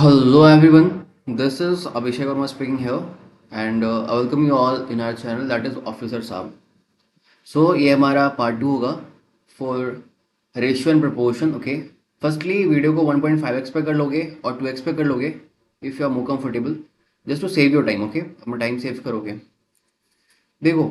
Hello everyone, this is Abhishek Verma speaking here, and I welcome you all in our channel, that is Officer Saab. So ये हमारा part 2 होगा for ratio and proportion. Okay, firstly video को 1.5x पे कर लोगे और 2x पे कर लोगे if you are more comfortable, just to save your time. Okay, अपना टाइम सेव करोगे. देखो,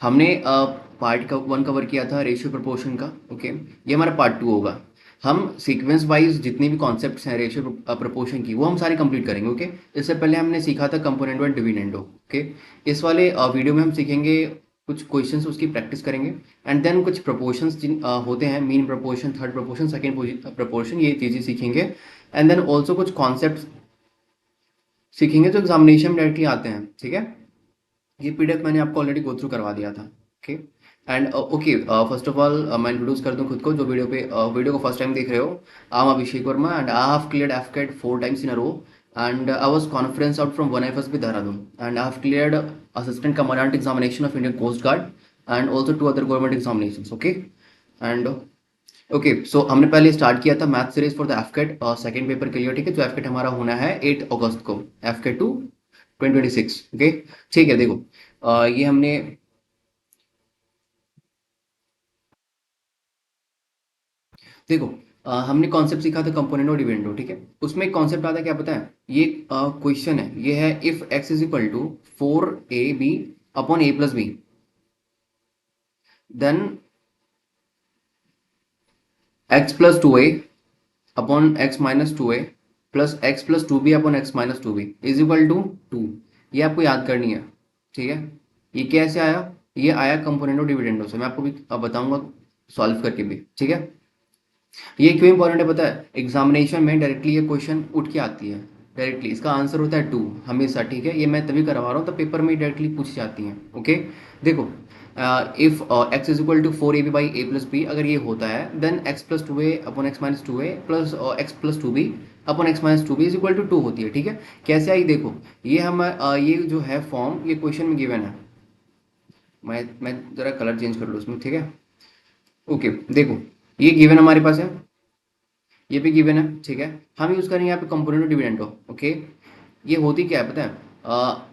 हमने पार्ट का 1 कवर किया था रेशियो प्रपोर्शन का. ओके, ये हमारा पार्ट 2 होगा. हम सीक्वेंस वाइज जितनी भी कॉन्सेप्ट्स हैं रेशियो प्रपोर्शन की वो हम सारे कंप्लीट करेंगे. ओके, इससे पहले हमने सीखा था कंपोनेंट और डिविडेंडो. ओके, इस वाले वीडियो में हम सीखेंगे कुछ क्वेश्चंस, उसकी प्रैक्टिस करेंगे एंड देन कुछ प्रपोर्शंस जिन होते हैं, mean proportion, third proportion, second proportion, ये चीज़ें सीखेंगे एंड देन ऑल्सो कुछ कॉन्सेप्ट सीखेंगे जो एग्जामिनेशन में डायरेक्टली आते हैं. ठीक है, ये पीडीएफ मैंने आपको ऑलरेडी गो थ्रू करवा दिया था. Okay and okay, first of all मैं इंट्रोड्यूस कर दूं खुद को. जो वीडियो को फर्स्ट टाइम देख रहे हो, I am Abhishek Verma and I have cleared AFCAT 4 times in a row and I was conference out from 1FS with Dehradun and I have cleared assistant commandant examination of Indian Coast Guard and also 2 other government examinations. Okay, and okay so हमने पहले start किया था math series for the AFCAT second paper के लिए. ठीक है, जो एफकेट हमारा होना है 8 अगस्त को, एफकेट 2 2026. ओके, ठीक है. देखो, ये हमने हमने कॉन्सेप्ट सीखा था कंपोनेंट और डिविडेंडो. ठीक है, उसमें एक कॉन्सेप्ट आता है, क्या पता है? ये क्वेश्चन है, ये है if x is equal to 4ab upon a plus B, then x plus 2a upon x minus 2a plus x plus 2b upon x minus 2b is equal to 2. ये आपको याद करनी है. ठीक है, ये कैसे आया? ये आया कंपोनेंट और डिविडेंडो से. मैं आपको भी अब बताऊंगा सॉल्व करके भी. ठीक है, ये क्यों इंपॉर्टेंट है पता है? एग्जामिनेशन में डायरेक्टली ये क्वेश्चन उठ के आती है डायरेक्टली. इसका आंसर होता है 2 हमेशा. ठीक है, ये मैं तभी करवा रहा हूँ, तो पेपर में डायरेक्टली पूछी जाती हैं. ओके, देखो, if x is equal to 4ab by a plus B, अगर ये होता है then x plus 2a upon x minus 2a plus x plus 2b upon x minus 2b is equal to 2 होती है. ठीक है, कैसे आई? देखो, ये हम ये जो है फॉर्म, ये क्वेश्चन में गिवन है. मैं ज़रा कलर चेंज कर लूँ उसमें. ठीक है, ओके, देखो, ये गिवन हमारे पास है, ये भी गिवन है. ठीक है, हम यूज़ करेंगे यहाँ पे कंपोनेंट और डिविडेंडो. ओके, ये होती क्या है पता है?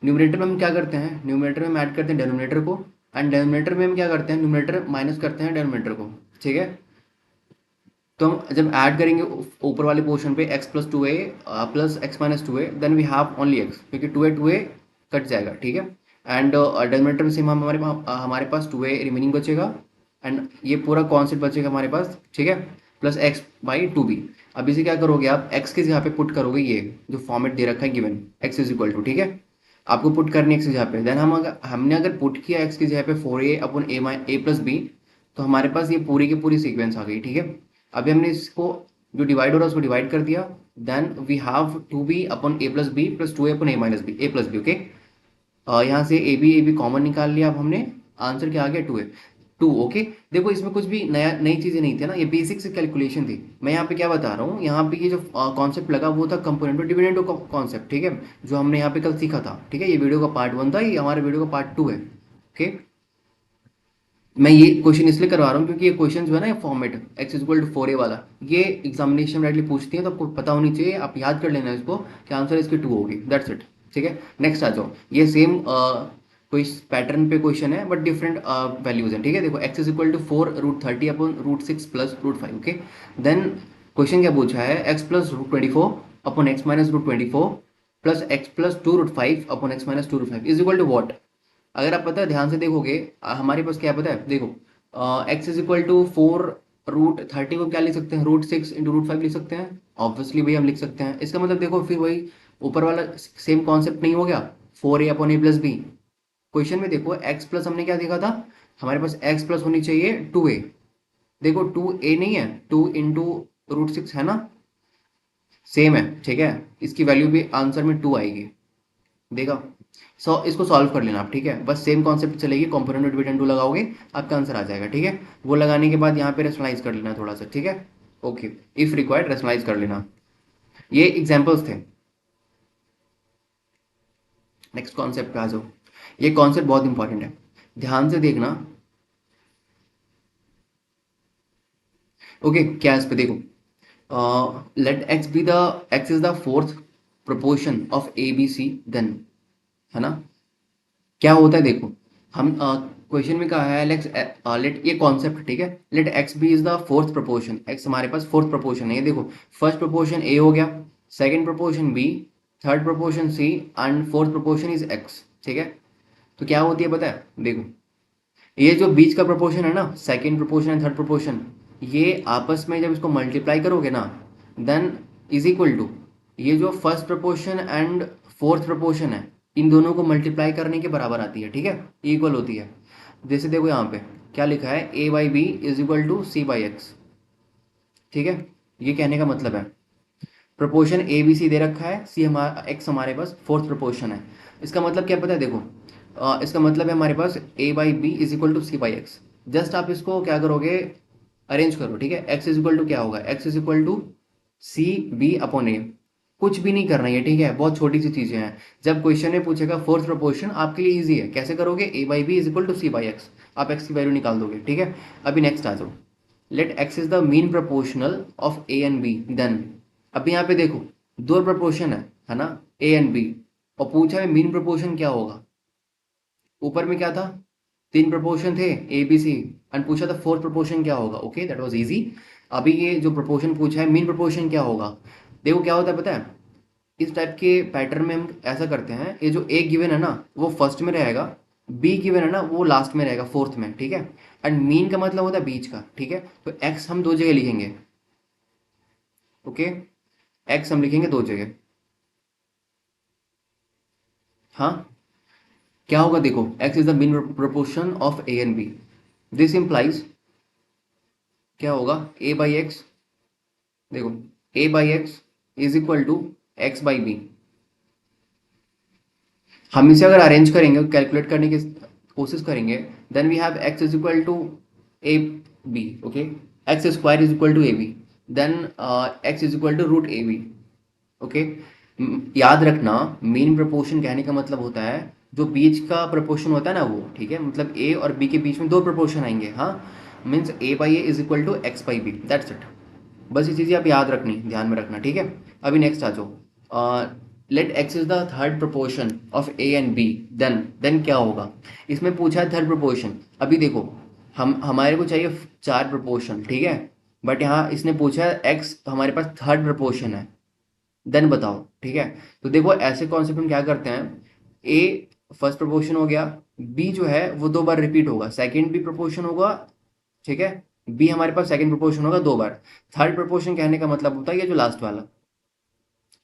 न्यूमरेटर में हम क्या करते हैं? न्यूमरेटर में हम ऐड करते हैं डेनोमिनेटर को एंड डेनोमिनेटर में हम क्या करते हैं? न्यूमरेटर माइनस करते हैं डेनोमिनेटर को. ठीक है, तो हम जब ऐड करेंगे ऊपर वाले पोर्शन पे x plus 2a plus x minus 2a, then we have only x, क्योंकि 2a कट जाएगा. ठीक है, एंड डेनोमिनेटर में से हमारे पास 2a रिमेनिंग बचेगा एंड ये पूरा कॉन्सेप्ट बचेगा हमारे पास. ठीक है, प्लस x बाई 2b. अब इसे क्या करोगे आप? x के जगह पे पुट करोगे, ये जो फॉर्मेट दे रखा है given, x is equal to. ठीक है, आपको पुट करनी है x की जगह पे. देन हमने अगर पुट किया x की जगह पे 4a upon a plus B, तो हमारे पास ये पूरी की पूरी सीक्वेंस आ गई. ठीक है, अभी हमने इसको जो डिवाइड हो रहा है उसको डिवाइड कर दिया, then we have 2b upon a plus B plus 2a upon a minus B, a plus B. Okay, यहाँ से ए बी कॉमन निकाल लिया. अब हमने आंसर क्या आ गया? 2. ओके, देखो, इसमें कुछ भी नई चीज़ें नहीं थी ना, ये बेसिक से कैलकुलेशन थी. मैं यहाँ पे क्या बता रहा हूँ, यहाँ पे ये जो कॉन्सेप्ट लगा वो था कंपोनेंट और डिविडेंडो का कॉन्सेप्ट. ठीक है, जो हमने यहाँ पे कल सीखा था. ठीक है, ये वीडियो का पार्ट 1 था, ये हमारे वीडियो का पार्ट 2 है. ओके, मैं ये क्वेश्चन इसलिए करवा रहा हूँ क्योंकि ये क्वेश्चन जो है ना, ये format x equal to 4a वाला, ये एग्जामिनेशन डायरेक्टली पूछती है, तो आपको पता होनी चाहिए, आप याद कर लेना इसको कि आंसर इसकी 2 होगी. That's it. ठीक है, नेक्स्ट आ जाओ. ये सेम कोई पैटर्न पे क्वेश्चन है बट डिफरेंट वैल्यूज हैं. ठीक है, देखो, x is equal to 4√30 upon √6 plus √5. Okay, then question क्या पूछा है? x plus √24 upon x minus √24 plus x plus 2√5 upon x minus 2√5 is equal to what? अगर आप पता है, ध्यान से देखोगे, हमारे पास क्या पता है? देखो, x इज इक्वल टू 4√30 को क्या लिख सकते हैं? √6 इंटू √5 लिख सकते हैं. ऑब्वियसली भाई हम लिख सकते हैं. इसका मतलब देखो, फिर वही ऊपर वाला सेम कॉन्सेप्ट नहीं हो गया? 4a upon a plus B. Question में देखो, x प्लस हमने क्या देखा था? हमारे पास x प्लस होनी चाहिए 2a. देखो, 2a नहीं है, 2 इंटू √6 है ना, सेम है. ठीक है, इसकी वैल्यू भी आंसर में 2 आएगी. देखा, इसको सॉल्व कर लेना आप. ठीक है, बस सेम कॉन्सेप्ट चलेगी, कंपोनेंट और डिविडेंड लगाओगे, आपका आंसर आ जाएगा. ठीक है, वो लगाने के बाद यहाँ पे रेशनलाइज कर लेना थोड़ा सा. ठीक है, ओके, इफ रिक्वायर्ड रेशनलाइज कर लेना. ये एग्जांपल्स थे. नेक्स्ट कॉन्सेप्ट पे आ जाओ. ये कॉन्सेप्ट बहुत इंपॉर्टेंट है, ध्यान से देखना. ओके, क्या इस पे देखो, let X is the fourth proportion of A B C then, है ना। क्या होता है देखो, हम क्वेश्चन में कहा है लेट ये कॉन्सेप्ट, ठीक है। Let X B is the fourth proportion, X हमारे पास फोर्थ प्रोपोर्शन है। ये देखो, फर्स्ट प्रोपोर्शन ए हो गया, second proportion B, third proportion C and fourth proportion is X, ठीक है। तो क्या होती है पता है, देखो ये जो बीच का प्रोपोर्शन है ना, second proportion and third proportion, ये आपस में जब इसको मल्टीप्लाई करोगे ना, देन इज इक्वल टू ये जो first proportion and fourth proportion है, इन दोनों को मल्टीप्लाई करने के बराबर आती है, ठीक है, इक्वल होती है। जैसे देखो यहाँ पे क्या लिखा है, A by B is equal to C by X, ठीक है। ये कहने का मतलब है प्रोपोर्शन ए बी सी दे रखा है, सी हमारा एक्स हमारे पास फोर्थ प्रोपोर्शन है। इसका मतलब क्या पता है देखो, इसका मतलब है हमारे पास A by B is equal to C by X. Just आप इसको क्या करोगे, अरेंज करो, ठीक है। एक्स इज इक्वल टू क्या होगा, X is equal to C B upon A. कुछ भी नहीं करना है, ठीक है, बहुत छोटी सी चीजें हैं। जब क्वेश्चन में पूछेगा फोर्थ प्रोपोर्शन, आपके लिए इजी है, कैसे करोगे, A by B is equal to C by X, आप एक्स की वैल्यू निकाल दोगे, ठीक है। अभी नेक्स्ट आ जाओ, let X is the mean proportional of A and B then. अभी यहाँ पे देखो दो प्रोपोर्शन है ना, ए एंड बी, और पूछा है मीन प्रोपोर्शन क्या होगा। ऊपर में क्या था, तीन प्रोपोर्शन थे ए बी सी, एंड पूछा था फोर्थ प्रोपोर्शन क्या होगा, ओके दैट वाज इजी। अभी ये जो प्रोपोर्शन पूछा है मीन प्रोपोर्शन क्या होगा, देखो क्या होता है पता है, इस टाइप के पैटर्न में हम ऐसा करते हैं, ये जो ए गिवन है ना वो फर्स्ट में रहेगा, बी गिवन है ना वो लास्ट में रहेगा, फोर्थ में, ठीक है। एंड मीन का मतलब होता है बीच का, ठीक है। तो एक्स हम दो जगह लिखेंगे, ओके, एक्स हम लिखेंगे दो जगह। हाँ, क्या होगा देखो, x is the mean proportion of A and B, this implies क्या होगा, ए बाई एक्स, देखो A by X is equal to X by B. हम इसे अगर अरेंज करेंगे, कैलकुलेट करने की कोशिश करेंगे, then we have X is equal to A B, okay, X square is equal to A B, then X is equal to root A B, okay. याद रखना, मीन प्रोपोर्शन कहने का मतलब होता है जो बीच का प्रोपोर्शन होता है ना वो, ठीक है, मतलब ए और बी के बीच में दो प्रोपोर्शन आएंगे, हाँ, means A by A is equal to X by B, that's it. बस ये चीज़ें आप याद रखनी, ध्यान में रखना, ठीक है। अभी नेक्स्ट आ जाओ, let X is the third proportion of A and B then क्या होगा। इसमें पूछा है थर्ड प्रोपोर्शन। अभी देखो, हम हमारे को चाहिए चार प्रोपोर्शन, ठीक है, बट यहाँ इसने पूछा है एक्स हमारे पास थर्ड प्रोपोर्शन है, देन बताओ, ठीक है। तो देखो ऐसे कॉन्सेप्ट में क्या करते हैं, ए फर्स्ट प्रोपोर्शन हो गया, बी जो है वो दो बार रिपीट होगा, सेकंड भी प्रोपोर्शन होगा, ठीक है, बी हमारे पास सेकंड प्रोपोर्शन होगा दो बार। थर्ड प्रोपोर्शन कहने का मतलब होता है ये जो लास्ट वाला,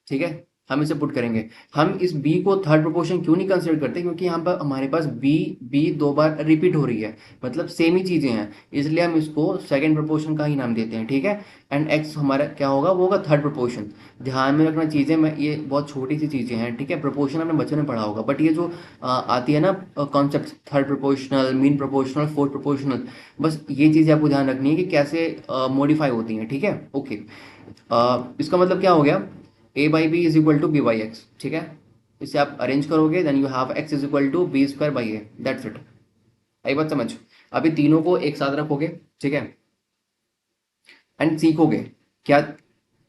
ठीक है। हम इसे पुट करेंगे, हम इस बी को थर्ड प्रोपोर्शन क्यों नहीं कंसिडर करते, क्योंकि यहाँ पर हमारे पास बी बी दो बार रिपीट हो रही है, मतलब सेम ही चीज़ें हैं, इसलिए हम इसको सेकंड प्रोपोर्शन का ही नाम देते हैं, ठीक है। एंड एक्स हमारा क्या होगा, वो होगा थर्ड प्रोपोर्शन। ध्यान में रखना चीज़ें, मैं ये बहुत छोटी सी चीज़ें हैं, ठीक है, प्रोपोर्शन आपने बच्चों ने पढ़ा होगा, बट ये जो आती है ना concept, third proportional, mean proportional, fourth proportional, बस ये चीज़ें आपको ध्यान रखनी है कि कैसे मॉडिफाई होती हैं, ठीक है, ओके। इसका मतलब क्या हो गया, A by B is equal to B by X, ठीक है। इसे आप अरेंज करोगे, then you have X is equal to B square by A, that's it. आई बात समझ। अभी तीनों को एक साथ रखोगे, ठीक है, एंड सीखोगे क्या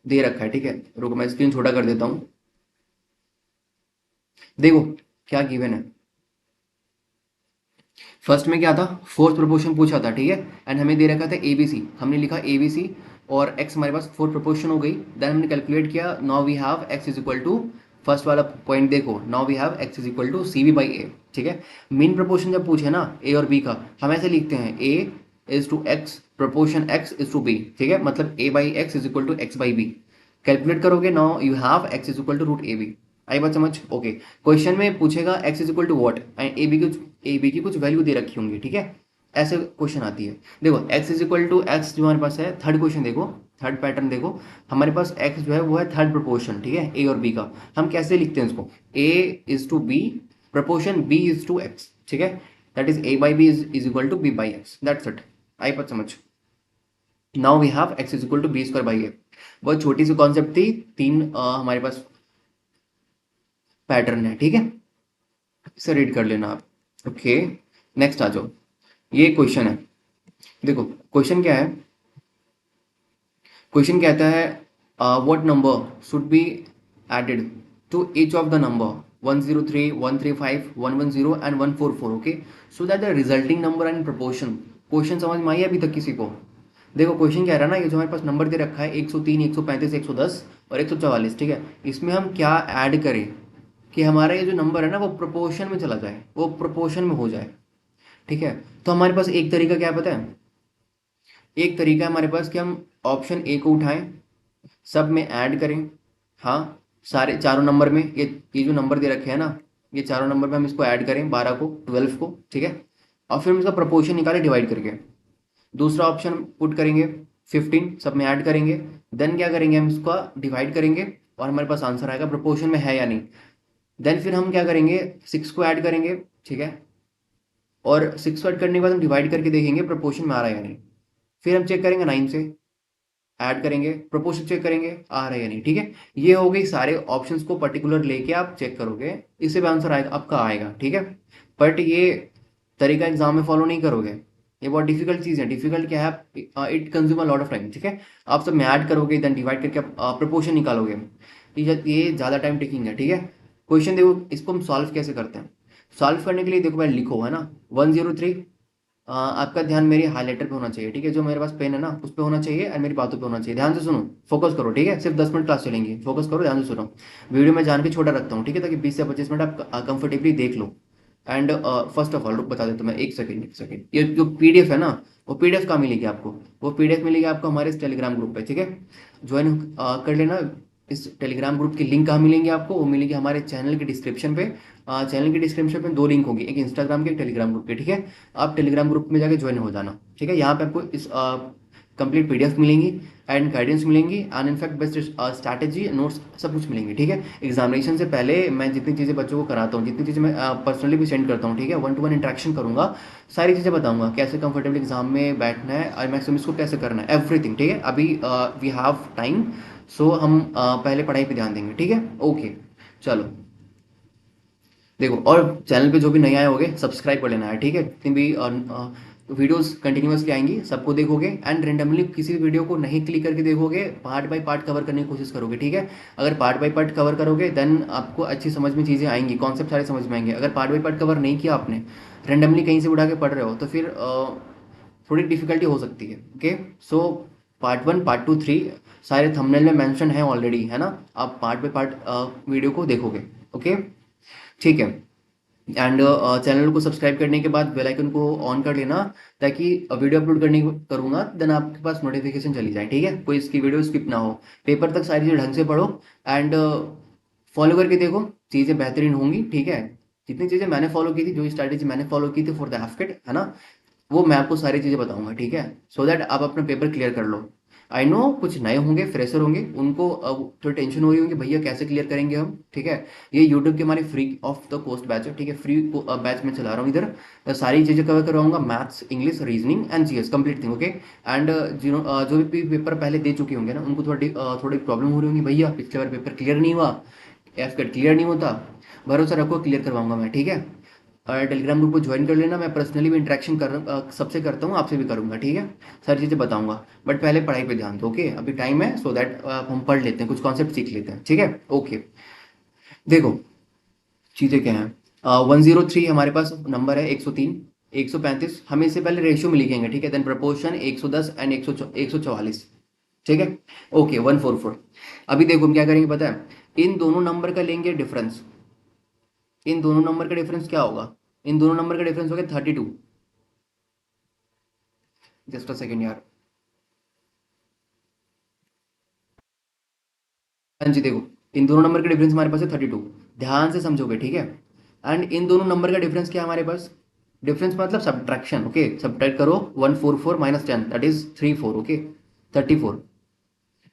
दे रखा है, ठीक है। रुको मैं स्क्रीन छोटा कर देता हूँ, देखो क्या गिवन है। फर्स्ट में क्या था, फोर्थ प्रोपोर्शन पूछा था, ठीक है, एंड हमें दे रखा था ए बी सी, हमने लिखा ए बी सी, और एक्स हमारे पास फोर्थ प्रोपोर्शन हो गई, देन हमने कैलकुलेट किया, now we have X is equal to, first वाला पॉइंट देखो, now we have X is equal to C B by A, ठीक है। मीन प्रोपोर्शन जब पूछे ना ए और बी का, हम ऐसे लिखते हैं A is to X proportion X is to B, ठीक है, मतलब A by X is equal to X by B. Calculate करोगे, now you have X is equal to root A B. आई बात समझ, ओके। क्वेश्चन में पूछेगा X is equal to what, and A B की कुछ वैल्यू दे रखी होंगी, ठीक है, ऐसे क्वेश्चन आती है। देखो x is equal to x जो हमारे पास है, थर्ड क्वेश्चन देखो, थर्ड पैटर्न देखो, हमारे पास एक्स जो है वो है थर्ड प्रोपोर्शन, ठीक है, ए और बी का। हम कैसे लिखते हैं इसको, A is to B proportion B is to X, ठीक है, that is A by B is equal to B by X, that's it. आई बात समझ। Now we have X is equal to B square by A. बहुत छोटी C concept थी, तीन हमारे पास पैटर्न है, ठीक है, इसे रीड कर लेना आप, ओके। नेक्स्ट आ जाओ, ये क्वेश्चन है, देखो क्वेश्चन क्या है, क्वेश्चन कहता है what number should be added to each of the number 103, 135, 110 and 144, okay, so that the resulting number and proportion. Question समझ में आई अभी तक किसी को? देखो क्वेश्चन क्या है ना, ये जो हमारे पास नंबर दे रखा है 103, 135, 110 और 144, ठीक है, इसमें हम क्या ऐड करें कि हमारा ये जो नंबर है ना वो प्रोपोर्शन में चला जाए, वो प्रोपोर्शन में हो जाए, ठीक है। तो हमारे पास एक तरीका क्या है पता है, एक तरीका है हमारे पास कि हम ऑप्शन ए को उठाएं, सब में ऐड करें, हाँ, सारे चारों नंबर में, ये जो नंबर दे रखे हैं ना, ये चारों नंबर में हम इसको ऐड करें, 12 को, 12 को, ठीक है, और फिर हम इसका प्रोपोर्शन निकालें डिवाइड करके। दूसरा ऑप्शन पुट करेंगे 15, सब में ऐड करेंगे, देन क्या करेंगे, हम इसका डिवाइड करेंगे और हमारे पास आंसर आएगा प्रोपोर्शन में है या नहीं। देन फिर हम क्या करेंगे, 6 को ऐड करेंगे, ठीक है, और 6 को ऐड करने के बाद हम डिवाइड करके देखेंगे प्रोपोर्शन में आ रहा है या नहीं। फिर हम चेक करेंगे 9 से, ऐड करेंगे, प्रोपोर्शन चेक करेंगे आ रहा है या नहीं, ठीक है। ये हो गई, सारे ऑप्शंस को पर्टिकुलर लेके आप चेक करोगे, इससे भी आंसर आएगा आपका, आएगा, ठीक है। बट ये तरीका एग्जाम में फॉलो नहीं करोगे, ये बहुत डिफिकल्ट चीज़ है। डिफिकल्ट क्या है, it consume a lot of time, ठीक है। आप सब में ऐड करोगे, देन डिवाइड करके आप प्रोपोर्शन निकालोगे, ये ज़्यादा टाइम टेकिंग है, ठीक है। क्वेश्चन देखो, इसको हम सॉल्व कैसे करते हैं। सॉल्व करने के लिए देखो पहले लिखो, है ना, 103, आपका ध्यान मेरी हाईलाइटर पे होना चाहिए, ठीक है, जो मेरे पास पेन है ना उस पे होना चाहिए और मेरी बातों पे होना चाहिए। ध्यान से सुनो, फोकस करो, ठीक है, सिर्फ 10 मिनट क्लास चलेंगी, फोकस करो, ध्यान से सुनो। वीडियो में जान के छोटा रखता हूँ, ठीक है, ताकि 20 से 25 मिनट आप कंफर्टेबली देख लो। एंड फर्स्ट ऑफ ऑल बता देता हूँ मैं, एक सेकंड, एक सेकंड, ये जो पीडीएफ है ना, वो पीडीएफ कहाँ मिलेगी आपको, वो पीडीएफ मिलेगी आपको हमारे इस टेलीग्राम ग्रुप पे, ठीक है, ज्वाइन कर लेना। इस टेलीग्राम ग्रुप की लिंक कहाँ मिलेंगी आपको, वो मिलेगी हमारे चैनल के डिस्क्रिप्शन पे। चैनल के डिस्क्रिप्शन में 2 लिंक होगी, एक इंस्टाग्राम की, एक टेलीग्राम ग्रुप की, ठीक है। आप टेलीग्राम ग्रुप में जाके ज्वाइन हो जाना, ठीक है। यहाँ पे आपको इस कंप्लीट पीडीएफ मिलेंगी एंड गाइडेंस मिलेंगी and in fact best strategy notes सब कुछ मिलेंगे, ठीक है। एग्जामिनेशन से पहले मैं जितनी चीज़ें बच्चों को कराता हूँ, जितनी चीज़ें मैं पर्सनली भी सेंड करता हूँ, ठीक है, 1-to-1 इंटरेक्शन करूँगा, सारी चीज़ें बताऊँगा, कैसे कंफर्टेबल एग्जाम में बैठना है और मैक्सिमम इसको कैसे करना है, एवरीथिंग, ठीक है। अभी वी हैव टाइम, सो हम पहले पढ़ाई पे ध्यान देंगे, ठीक है, ओके। चलो देखो, और चैनल पे जो भी नए आए होंगे सब्सक्राइब कर लेना है, ठीक है। जितनी भी वीडियोस कंटिन्यूसली आएंगी सबको देखोगे एंड रेंडमली किसी भी वीडियो को नहीं क्लिक करके देखोगे, पार्ट बाय पार्ट कवर करने की कोशिश करोगे, ठीक है। अगर पार्ट बाय पार्ट कवर करोगे देन आपको अच्छी समझ में चीज़ें आएंगी, कॉन्सेप्ट सारे समझ में आएंगे। अगर पार्ट बाय पार्ट कवर नहीं किया आपने, रेंडमली कहीं से उठा के पढ़ रहे हो, तो फिर थोड़ी डिफिकल्टी हो सकती है, ओके। सो पार्ट 1, पार्ट 2, 3 सारे थंबनेल में मेंशन है ऑलरेडी, है ना, आप पार्ट बाय पार्ट वीडियो को देखोगे, ओके, ठीक है। एंड चैनल को सब्सक्राइब करने के बाद बेल आइकन को ऑन कर लेना, ताकि वीडियो अपलोड करने करूँगा देन आपके पास नोटिफिकेशन चली जाए, ठीक है, कोई इसकी वीडियो स्किप ना हो। पेपर तक सारी चीज़ें ढंग से पढ़ो एंड फॉलो करके देखो, चीज़ें बेहतरीन होंगी, ठीक है। जितनी चीज़ें मैंने फॉलो की थी, जो स्ट्रैटेजी मैंने फॉलो की थी फॉर द एफकेट, है ना, वो मैं आपको सारी चीज़ें बताऊंगा, ठीक है, सो दैट आप अपना पेपर क्लियर कर लो। आई नो कुछ नए होंगे, फ्रेशर होंगे, उनको थोड़ी टेंशन हो रही होगी, भैया कैसे क्लियर करेंगे हम, ठीक है। ये यूट्यूब के हमारे free of the cost batch है, ठीक है, फ्री बैच में चला रहा हूँ इधर, सारी चीज़ें कवर करवाऊंगा, maths, English, reasoning and GS complete thing, okay. And जो भी पेपर पहले दे चुके होंगे ना, उनको थोड़ी प्रॉब्लम हो रही होंगी, भैया पिछले बार पेपर क्लियर नहीं हुआ, एफकेट क्लियर नहीं होता, भरोसा रखो क्लियर करवाऊंगा मैं, ठीक है। और टेलीग्राम ग्रुप को ज्वाइन कर लेना, मैं पर्सनली भी इंटरेक्शन सबसे करता हूँ, आपसे भी करूँगा, ठीक है, सारी चीज़ें बताऊँगा। बट पहले पढ़ाई पे ध्यान दो, ओके, अभी टाइम है, सो दैट हम पढ़ लेते हैं, कुछ कॉन्सेप्ट सीख लेते हैं, ठीक है, ओके। देखो चीज़ें क्या हैं, 103 हमारे पास नंबर है, 103, 135, हमें इससे पहले रेशियो में लिखेंगे, ठीक है, देन प्रपोर्शन 110 एंड 144, ठीक है, ओके, 144। अभी देखो हम क्या करेंगे पता है, इन दोनों नंबर का लेंगे डिफरेंस, इन दोनों नंबर का डिफरेंस क्या होगा, इन दोनों नंबर का डिफरेंस हो गया 32, जस्ट अ सेकेंड यार, हाँ जी देखो, इन दोनों नंबर का डिफरेंस हमारे पास है 32, ध्यान से समझोगे, ठीक है। एंड इन दोनों नंबर का डिफरेंस क्या है हमारे पास, डिफरेंस मतलब सब्ट्रैक्शन, ओके, सब्ट्रैक्ट करो 144 माइनस 10 दैट इज 34, ओके, 34,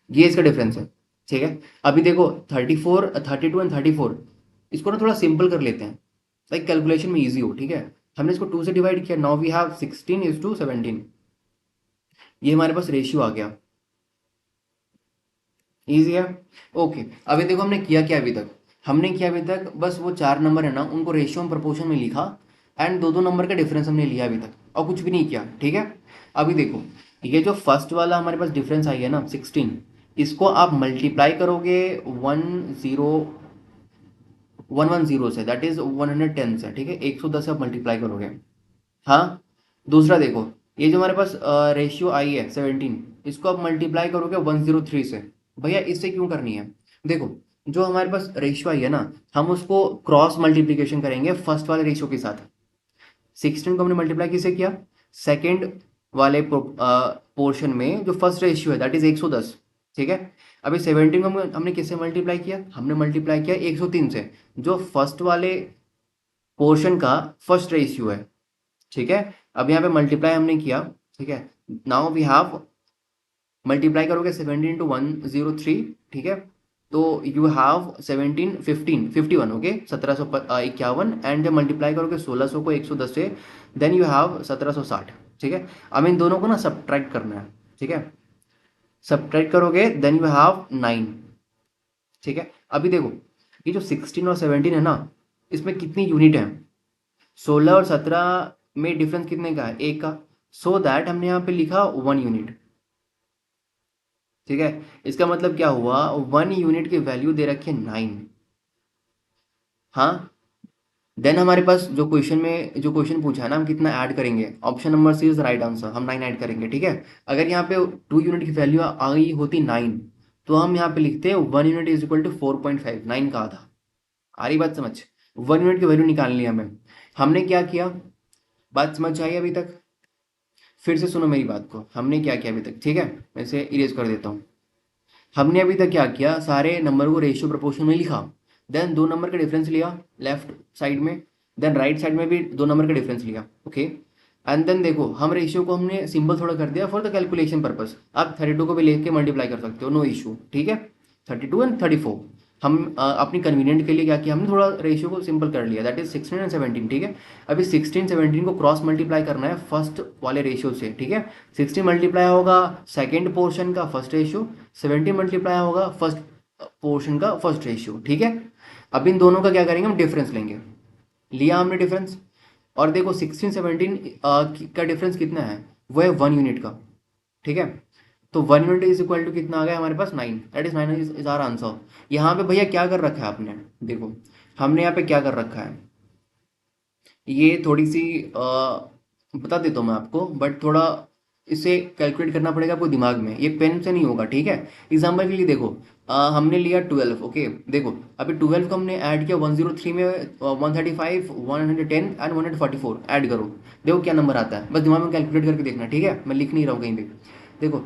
ये इसका डिफरेंस है, ठीक है। अभी देखो 34, 32 एंड 34, इसको ना थोड़ा सिंपल कर लेते हैं, लाइक कैलकुलेशन में ईजी हो, ठीक है। हमने इसको 2 से डिवाइड किया, नाउ वी हैव 16:17, ये हमारे पास रेशियो आ गया, ईजी है, ओके। अभी देखो हमने किया क्या अभी तक, हमने किया अभी तक बस वो 4 नंबर है ना, उनको रेशियो में प्रपोर्शन में लिखा एंड दो दो नंबर का डिफरेंस हमने लिया अभी तक, और कुछ भी नहीं किया, ठीक है। अभी देखो, ये जो फर्स्ट वाला हमारे पास डिफरेंस आई है ना 16, इसको आप मल्टीप्लाई करोगे 10110 से, दैट इज 110 से, ठीक है, 110 से आप मल्टीप्लाई करोगे। हाँ, दूसरा देखो, ये जो हमारे पास रेशियो आई है 17, इसको आप मल्टीप्लाई करोगे 103 से। भैया इससे क्यों करनी है? देखो, जो हमारे पास रेशियो आई है ना, हम उसको क्रॉस मल्टीप्लीकेशन करेंगे फर्स्ट वाले रेशियो के साथ। 16 को हमने मल्टीप्लाई किसे किया? सेकेंड वाले पोर्शन में जो फर्स्ट रेशियो है दैट इज 110, ठीक है। अभी 17 को हमने किससे मल्टीप्लाई किया? हमने मल्टीप्लाई किया 103 से, जो फर्स्ट वाले पोर्शन का फर्स्ट रेशियो है, ठीक है। अब यहाँ पे मल्टीप्लाई हमने किया, ठीक है। नाउ वी हैव, मल्टीप्लाई करोगे 17 इंटू 103, ठीक है, तो यू हैव 17 15 51, ओके, 1751। एंड जब मल्टीप्लाई करोगे 1600 को 110 से, देन यू हैव 1760, ठीक है। अब इन दोनों को ना सब्ट्रैक्ट करना है, ठीक है। सब्ट्रैक्ट करोगे देन यू हैव 9, ठीक है। अभी देखो, ये जो 16 और 17 है ना, इसमें कितनी यूनिट है? 16 और 17 में डिफरेंस कितने का है? एक का। सो दैट हमने यहाँ पे लिखा 1 यूनिट, ठीक है। इसका मतलब क्या हुआ? 1 यूनिट की वैल्यू दे रखी है 9। हाँ, देन हमारे पास जो क्वेश्चन पूछा है ना, हम कितना ऐड करेंगे? Option number C is right answer, हम 9 ऐड करेंगे, ठीक है। अगर यहाँ पे 2 यूनिट की वैल्यू आ गई होती 9, तो हम यहाँ पे लिखते हैं 1 यूनिट इज इक्वल टू 4.5, 9 का आधा। आ रही बात समझ? 1 यूनिट की वैल्यू निकालनी है हमें। हमने क्या किया? बात समझ आई अभी तक? फिर से सुनो मेरी बात को, हमने क्या किया अभी तक, ठीक है। मैं इसे इरेज कर देता हूँ। हमने अभी तक क्या किया? सारे नंबर को रेशियो प्रोपोर्शन में लिखा, देन 2 नंबर का डिफरेंस लिया लेफ्ट साइड में, देन राइट साइड में भी 2 नंबर का डिफरेंस लिया, ओके। एंड देन देखो, हम रेशियो को हमने सिंबल थोड़ा कर दिया फॉर द कैलकुलेशन पर्पस। आप 32 को भी लेके मल्टीप्लाई कर सकते हो, नो इशू, ठीक है। 32 एंड 34, हम अपनी कन्वीनियंट के लिए क्या किया? हमने थोड़ा रेशियो को सिंपल कर लिया, दैट इज 16 एंड 17, ठीक है। अभी 16 17 को क्रॉस मल्टीप्लाई करना है फर्स्ट वाले रेशियो से, ठीक है। 16 मल्टीप्लाई होगा सेकेंड पोर्शन का फर्स्ट रेशियो, 17 मल्टीप्लाई होगा फर्स्ट पोर्शन का फर्स्ट रेशियो, ठीक है। अब इन दोनों का क्या करेंगे? हम डिफरेंस लेंगे। लिया हमने डिफरेंस, और देखो 16 17 का डिफरेंस कितना है? वो है 1 यूनिट का, ठीक है। तो 1 यूनिट इज इक्वल टू कितना आ गया हमारे पास? 9, that is 9 is our answer. यहाँ पे भैया क्या कर रखा है आपने? देखो, हमने यहाँ पे क्या कर रखा है, ये थोड़ी सी बता देता हूँ मैं आपको, बट थोड़ा इसे कैलकुलेट करना पड़ेगा आपको दिमाग में, ये पेन से नहीं होगा, ठीक है। एग्जाम्पल के लिए देखो, हमने लिया 12, ओके। देखो, अभी 12 को हमने ऐड किया 103 में, 135 110 एंड 144 ऐड करो, देखो क्या नंबर आता है। बस दिमाग में कैलकुलेट करके देखना, ठीक है, मैं लिख नहीं रहा हूँ कहीं भी। देखो,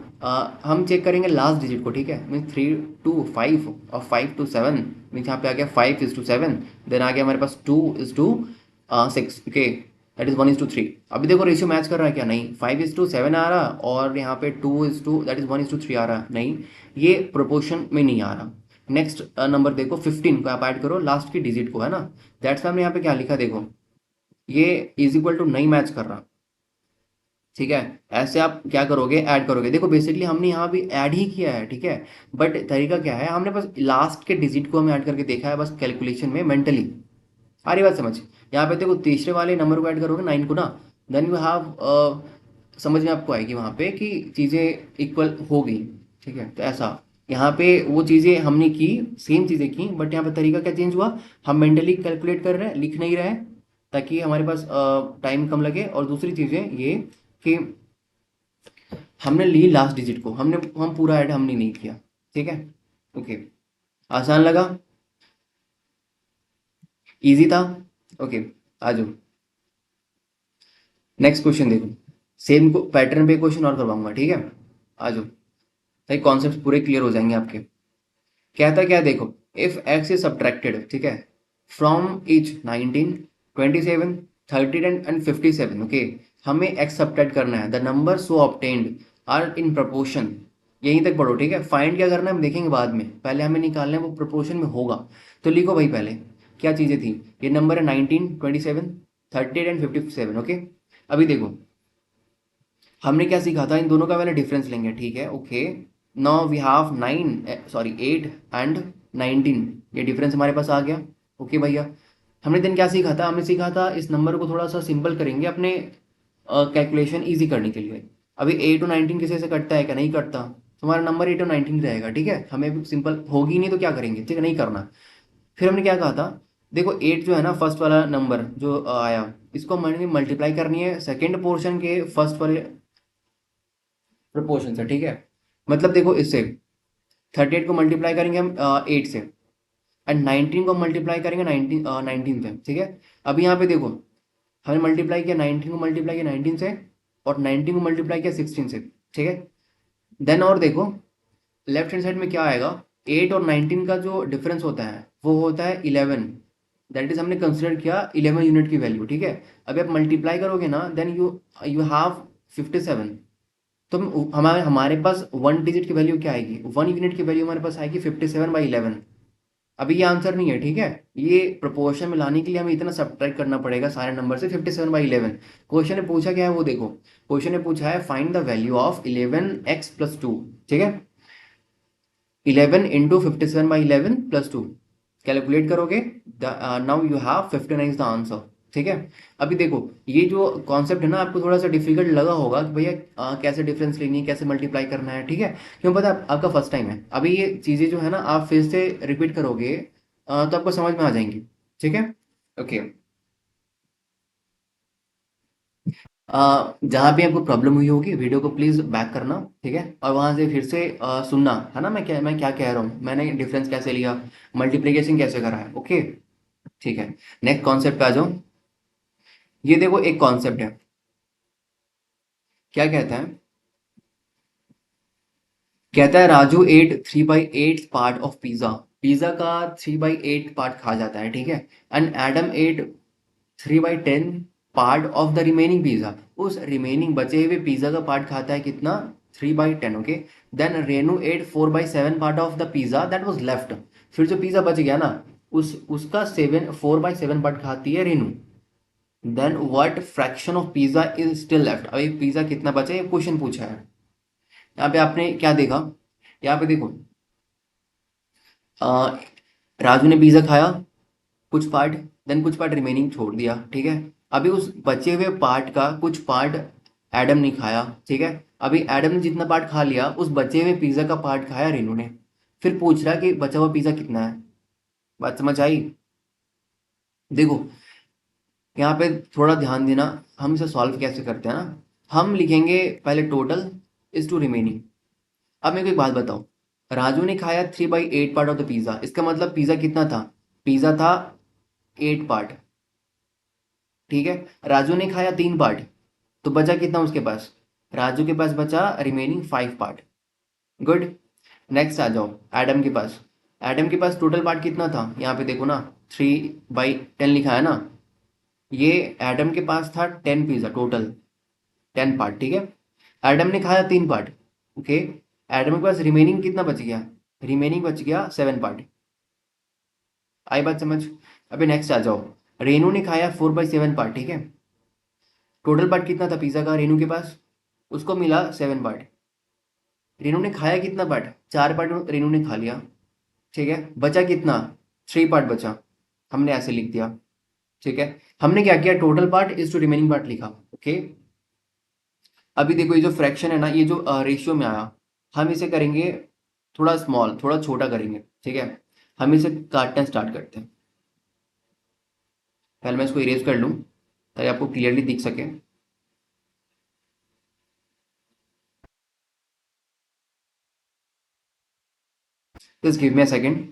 हम चेक करेंगे लास्ट डिजिट को, ठीक है। मीन 3 to 5 और 5 to 7, मीन यहाँ पे आ गया 5 is to 7, देन आ गया हमारे पास 2 is to 6, okay, that is 1 is to 3। अभी देखो रेशियो मैच कर रहा है क्या? नहीं, 5 is to 7 आ रहा, और यहाँ पे 2 is to that is 1 is to 3 आ रहा, नहीं, ये प्रोपोर्शन में नहीं आ रहा। नेक्स्ट नंबर देखो, 15 को आप ऐड करो लास्ट की डिजिट को, है ना। दैट्स हमने यहाँ पे क्या लिखा, देखो, ये इज इक्वल टू नहीं मैच कर रहा, ठीक है। ऐसे आप क्या करोगे? ऐड करोगे। देखो बेसिकली हमने यहाँ भी ऐड ही किया है, ठीक है, बट तरीका क्या है, हमने बस लास्ट के डिजिट को हमें ऐड करके देखा है, बस कैलकुलेशन में मेंटली। आ रही बात समझ? यहाँ पे देखो, तीसरे वाले नंबर को ऐड करोगे 9 को ना, देन यू हैव, समझ में आपको आएगी वहाँ पे कि चीज़ें इक्वल हो गई, ठीक है। तो ऐसा यहाँ पे वो चीज़ें हमने की, सेम चीज़ें की, बट यहाँ पे तरीका क्या चेंज हुआ? हम मेंटली कैलकुलेट कर रहे हैं, लिख नहीं रहे हैं, ताकि हमारे पास टाइम कम लगे। और दूसरी चीज़ें ये कि हमने ली लास्ट डिजिट को, हम पूरा ऐड हमने नहीं किया, ठीक है। ओके, आसान लगा? इजी था? ओके, आ जाओ, नेक्स्ट क्वेश्चन देखो। सेम को पैटर्न पे क्वेश्चन और करवाऊंगा, ठीक है। आ जाओ, ताकि कॉन्सेप्ट पूरे क्लियर हो जाएंगे आपके। कहता क्या है, देखो, इफ एक्स इज सब्ट्रैक्टेड, ठीक है, फ्रॉम इच 19 27 30 एंड 57, ओके, हमें एक्स सब्ट्रैक्ट करना है, the number so obtained are in proportion, यहीं तक पढ़ो, ठीक है। फाइंड क्या करना है हम देखेंगे बाद में, पहले हमें निकालना है वो प्रपोर्शन में होगा। तो लिखो भाई, पहले क्या चीज़ें थी? ये नंबर है 19 27 30 एंड 57, ओके। अभी देखो, हमने क्या सीखा था? इन दोनों का पहले डिफरेंस लेंगे, ठीक है, okay. Now we have 8 and 19, ये डिफरेंस हमारे पास आ गया, ओके भैया। हमने दिन क्या सीखा था? हमने सीखा था इस नंबर को थोड़ा सा सिंपल करेंगे अपने कैलकुलेशन ईजी करने के लिए। अभी 8 और 19 किसी से कटता है क्या? नहीं कटता, तो हमारा नंबर 8 और 19 रहेगा। ठीक है, हमें सिंपल होगी नहीं तो क्या करेंगे, ठीक है, नहीं करना। फिर हमने क्या कहा था, देखो 8 जो है ना फर्स्ट वाला नंबर जो आया, इसको मैंने मल्टीप्लाई करनी है सेकेंड पोर्शन के फर्स्ट वाले प्रोपोर्शन से। ठीक है, मतलब देखो इससे 38 को मल्टीप्लाई करेंगे हम 8 से, एंड 19 को मल्टीप्लाई करेंगे 19 से। ठीक है, अभी यहाँ पे देखो हमने मल्टीप्लाई किया 19 को मल्टीप्लाई किया 19 से, और 19 को मल्टीप्लाई किया 16 से। ठीक है, देन और देखो लेफ्ट हैंड साइड में क्या आएगा, 8 और 19 का जो डिफरेंस होता है वो होता है 11। दैट इज हमने कंसिडर किया 11 यूनिट की वैल्यू। ठीक है, अभी आप मल्टीप्लाई करोगे ना देन यू यू हैव 57। तो हमारे हमारे पास वन डिजिट की वैल्यू क्या आएगी, वन यूनिट की वैल्यू हमारे पास आएगी 57/11। अभी ये आंसर नहीं है। ठीक है, ये प्रोपोर्शन में लाने के लिए हमें इतना सब्ट्रैक्ट करना पड़ेगा सारे नंबर से 57/11। क्वेश्चन ने पूछा क्या है वो देखो, क्वेश्चन ने पूछा है find the value of 11x+2। ठीक है, 11 इंटू 57/11 + 2 कैलकुलेट करोगे, now you have 59 is the answer. ठीक है, अभी देखो ये जो कॉन्सेप्ट है ना आपको थोड़ा सा डिफिकल्ट लगा होगा कि भैया कैसे डिफरेंस लेनी है, कैसे मल्टीप्लाई करना है। ठीक है, क्यों पता है आपका फर्स्ट टाइम है, अभी ये चीज़ें जो है ना आप फिर से रिपीट करोगे तो आपको समझ में आ जाएंगी। ठीक है, ओके। जहाँ भी आपको प्रॉब्लम हुई होगी वीडियो को प्लीज़ बैक करना। ठीक है, और वहाँ से फिर से सुनना है ना, मैं क्या कह रहा हूँ, मैंने डिफरेंस कैसे लिया, मल्टीप्लिकेशन कैसे करा है। ओके, ठीक है, नेक्स्ट कॉन्सेप्ट पे आ जाओ। ये देखो एक कॉन्सेप्ट है, क्या कहता है, कहता है Raju ate 3/8 part of pizza. Pizza का 3/8 पार्ट खा जाता है। ठीक है, and Adam ate 3/10 part of the remaining pizza. उस रिमेनिंग बचे हुए पिज्जा का पार्ट खाता है कितना, 3/10। Okay, then Renu ate 4/7 part of the pizza that was left. फिर जो पिज्जा बच गया ना उसका 4/7 पार्ट खाती है Renu. Then what fraction of pizza is still left. अभी पिज्जा कितना बचा ये क्वेश्चन पूछा है। यहाँ पे आपने क्या देखा, यहाँ पे देखो अ, राजू ने पिज्जा खाया कुछ पार्ट, देन कुछ पार्ट रिमेनिंग छोड़ दिया। ठीक है, अभी उस बचे हुए पार्ट का कुछ पार्ट एडम ने खाया। ठीक है, अभी एडम ने जितना पार्ट खा लिया उस बचे हुए पिज्जा का पार्ट खाया रेनू ने। फिर पूछ रहा कि बचा हुआ पिज्जा कितना है। बात समझ आई? देखो यहाँ पे थोड़ा ध्यान देना, हम इसे सॉल्व कैसे करते हैं ना, हम लिखेंगे पहले टोटल इज टू रिमेनिंग। अब मेरे को एक बात बताओ, राजू ने खाया 3/8 पार्ट ऑफ द पिज्जा, इसका मतलब पिज्जा कितना था, पिज्जा था 8 पार्ट। ठीक है, राजू ने खाया 3 पार्ट, तो बचा कितना उसके पास, राजू के पास बचा रिमेनिंग 5 पार्ट। गुड, नेक्स्ट आ जाओ एडम के पास। एडम के पास टोटल पार्ट कितना था, यहाँ पे देखो ना 3/10 लिखा है ना, ये एडम के पास था 10 पिज्जा टोटल, 10 पार्ट। ठीक है, एडम ने खाया 3 पार्ट। ओके, एडम के पास रिमेनिंग कितना बच गया, रिमेनिंग बच गया 7 पार्ट। आई बात समझ? अभी नेक्स्ट आ जाओ, रेनू ने खाया 4/7 पार्ट। ठीक है, टोटल पार्ट कितना था पिज्जा का रेनू के पास, उसको मिला 7 पार्ट। रेनू ने खाया कितना पार्ट, 4 पार्ट रेनू ने खा लिया। ठीक है, बचा कितना, 3 पार्ट बचा, हमने ऐसे लिख दिया। ठीक है, हमने क्या किया, total part is to remaining part लिखा। ओके, अभी देखो ये जो फ्रैक्शन है ना, ये जो रेशियो में आया, हम इसे करेंगे थोड़ा स्मॉल, थोड़ा छोटा करेंगे। ठीक है, हम इसे काटना स्टार्ट करते हैं। पहले मैं इसको इरेज कर लूँ ताकि आपको क्लियरली दिख सके। Just give me a second.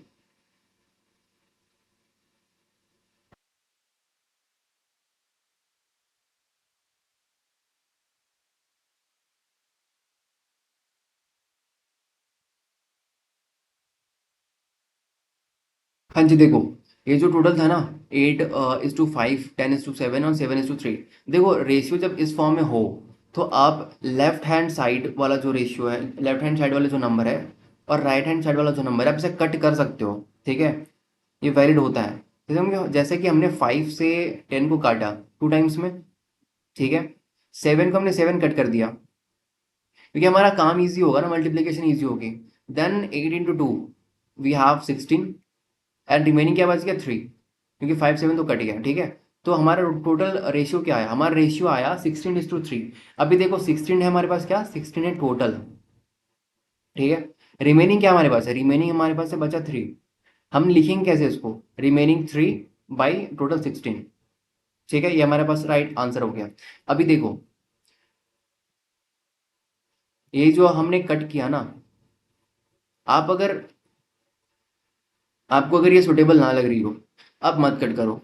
हाँ जी, देखो ये जो टोटल था ना 8:5, 10:7 और 7:3। देखो रेशियो जब इस फॉर्म में हो तो आप लेफ्ट हैंड साइड वाला जो रेशियो है, लेफ्ट हैंड साइड वाला जो नंबर है और राइट हैंड साइड वाला जो नंबर है आप इसे कट कर सकते हो। ठीक है, ये वैलिड होता है। जैसे कि हमने 5 से 10 को काटा 2 टाइम्स में। ठीक है, 7 को हमने 7 कट कर दिया क्योंकि हमारा काम ईजी होगा ना, मल्टीप्लीकेशन ईजी होगी। Then 8 × 2 we have 16, and remaining क्या बच गया 3, क्योंकि 5 7 तो कट गया। ठीक है, तो हमारा टोटल रेशियो क्या आया, हमारा रेशियो आया 16:3। अभी देखो 16 है हमारे पास, क्या 16 है टोटल। ठीक है। रिमेनिंग क्या हमारे पास है, रिमेनिंग हमारे पास है बचा 3। हम लिखेंगे कैसे इसको, रिमेनिंग 3 बाई टोटल 16। ठीक है, ये हमारे पास राइट आंसर हो गया। अभी देखो, ये जो हमने कट किया ना, आप अगर, आपको अगर ये सुटेबल ना लग रही हो, आप मत कट करो।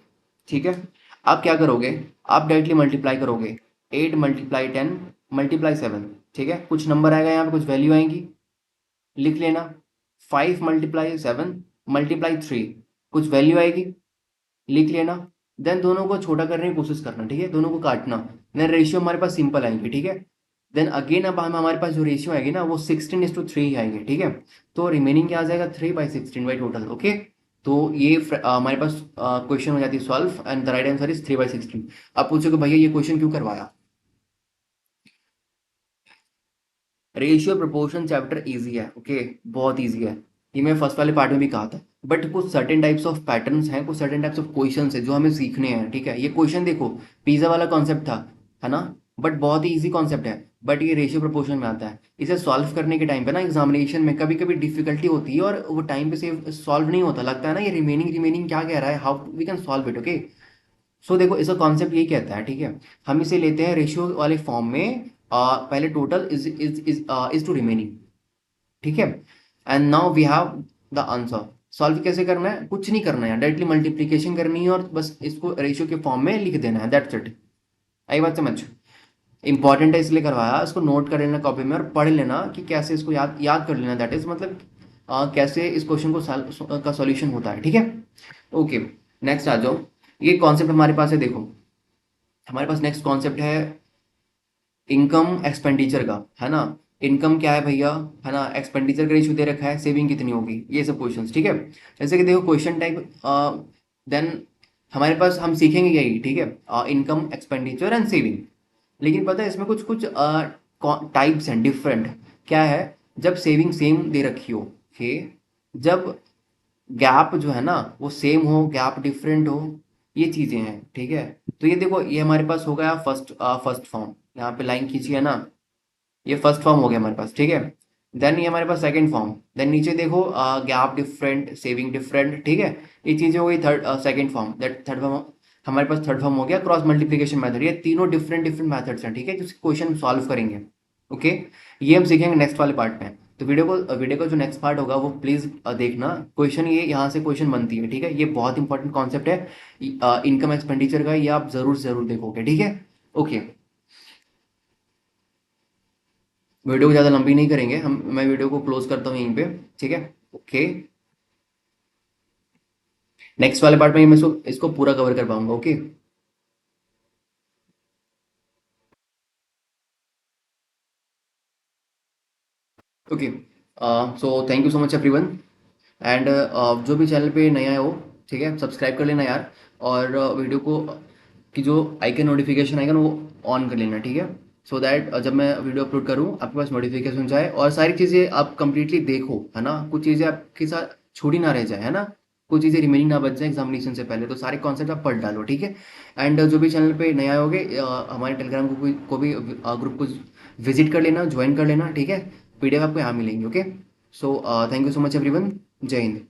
ठीक है, आप क्या करोगे, आप डायरेक्टली मल्टीप्लाई करोगे। 8 मल्टीप्लाई 10 मल्टीप्लाई 7। ठीक है, कुछ नंबर आएगा यहाँ पे, कुछ वैल्यू आएंगी, लिख लेना। 5 मल्टीप्लाई 7 मल्टीप्लाई 3, कुछ वैल्यू आएगी, लिख लेना। देन दोनों को छोटा करने की कोशिश करना, ठीक है, दोनों को काटना। देन रेशियो हमारे पास सिंपल आएंगे। ठीक है, देन अगेन अब हम, हमारे पास जो रेशियो आएगी ना, वो 16:3 आएंगे। ठीक है, तो रिमेनिंग क्या आ जाएगा, 3/16 बाई टोटल। ओके, तो ये हमारे पास क्वेश्चन हो जाती है solve, and the right answer is 3/16। आप पूछोगे भैया ये क्वेश्चन क्यों करवाया। रेशियो प्रोपोर्शन चैप्टर इजी है, ओके, बहुत इजी है। ये मैं फर्स्ट वाले पार्ट में भी कहा था। बट कुछ सर्टेन टाइप्स ऑफ पैटर्न्स हैं, कुछ सर्टेन टाइप्स ऑफ क्वेश्चंस है जो हमें सीखने हैं। ठीक है, ये क्वेश्चन देखो, पिज्जा वाला कॉन्सेप्ट था, है ना, बट बहुत ही इजी कॉन्सेप्ट है। बट ये रेशियो प्रोपोर्शन में आता है। इसे सॉल्व करने के टाइम पे ना, एग्जामिनेशन में कभी कभी डिफिकल्टी होती है, और वो टाइम पे से सॉल्व नहीं होता, लगता है ना ये रिमेनिंग रिमेनिंग क्या कह रहा है, how we can solve it. Okay, so देखो, इसका कॉन्सेप्ट यही कहता है। ठीक है, हम इसे लेते हैं रेशियो वाले फॉर्म में, पहले टोटल इज टू रिमेनिंग। ठीक है, and now we have the answer. Solve कैसे करना है, कुछ नहीं करना है, डायरेक्टली मल्टीप्लीकेशन करनी है, और बस इसको रेशियो के फॉर्म में लिख देना है, दैट्स इट। आई बात समझ। इंपॉर्टेंट है इसलिए करवाया, इसको नोट कर लेना कॉपी में, और पढ़ लेना कि कैसे इसको याद याद कर लेना, दैट इज मतलब कैसे इस क्वेश्चन को का सॉल्यूशन होता है। ठीक है, ओके, नेक्स्ट आ जाओ। ये कॉन्सेप्ट हमारे पास है, देखो, हमारे पास नेक्स्ट कॉन्सेप्ट है इनकम एक्सपेंडिचर का, है ना। इनकम क्या है भैया, है ना, एक्सपेंडिचर का रेशियो दे रखा है, सेविंग कितनी होगी, ये सब क्वेश्चंस। ठीक है, जैसे कि देखो क्वेश्चन टाइप, देन हमारे पास हम सीखेंगे यही। ठीक है, इनकम एक्सपेंडिचर एंड सेविंग। लेकिन पता है इसमें कुछ कुछ टाइप्स हैं डिफरेंट। क्या है, जब सेविंग सेम दे रखी हो, ओके, जब गैप जो है ना वो सेम हो, गैप डिफरेंट हो, ये चीजें हैं। ठीक है, तो ये देखो, ये हमारे पास हो गया फर्स्ट फर्स्ट फॉर्म, यहाँ पे लाइन खींची है ना, ये फर्स्ट फॉर्म हो गया हमारे पास। ठीक है, देन ये हमारे पास सेकंड फॉर्म, देन नीचे देखो गैप डिफरेंट, सेविंग डिफरेंट। ठीक है, ये चीजें हो गई third second form, that third form. हमारे पास थर्ड फॉर्म हो गया क्रॉस मल्टीप्लिकेशन मेथड। ये तीनों डिफरेंट डिफरेंट मेथड्स हैं। ठीक है, जिसके क्वेश्चन सॉल्व करेंगे। ओके, ये हम सीखेंगे नेक्स्ट वाले पार्ट में। तो वीडियो का जो नेक्स्ट पार्ट होगा वो प्लीज देखना। क्वेश्चन ये यहाँ से क्वेश्चन बनती है। ठीक है, ये बहुत इंपॉर्टेंट कॉन्सेप्ट है इनकम एक्सपेंडिचर का, ये आप जरूर जरूर देखोगे। ठीक है, ओके, वीडियो को ज़्यादा लंबी नहीं करेंगे हम, मैं वीडियो को क्लोज करता हूँ यहीं पे। ठीक है, ओके, नेक्स्ट वाले पार्ट में मैं इसको इसको पूरा कवर कर पाऊंगा। Okay, okay, so thank you so much everyone. And जो भी चैनल पे नया है हो, ठीक है, सब्सक्राइब कर लेना यार। और वीडियो को की जो आइकन नोटिफिकेशन आएगा ना वो ऑन कर लेना। ठीक है, सो दैट जब मैं वीडियो अपलोड करूँ आपके पास नोटिफिकेशन जाए, और सारी चीज़ें आप कंप्लीटली देखो, है ना, कुछ चीज़ें आपके साथ छूटी ना रह जाए, है ना, कुछ चीज़ें रिमेनिंग ना बच जाए एग्जामिनेशन से पहले, तो सारे कॉन्सेप्ट आप पढ़ डालो। ठीक है, एंड जो भी चैनल पे नया होगे, हमारे टेलीग्राम को भी ग्रुप को विजिट कर लेना, ज्वाइन कर लेना। ठीक है, पीडीएफ आपको यहाँ मिलेंगे। Okay, so thank you so much everyone, जय हिंद।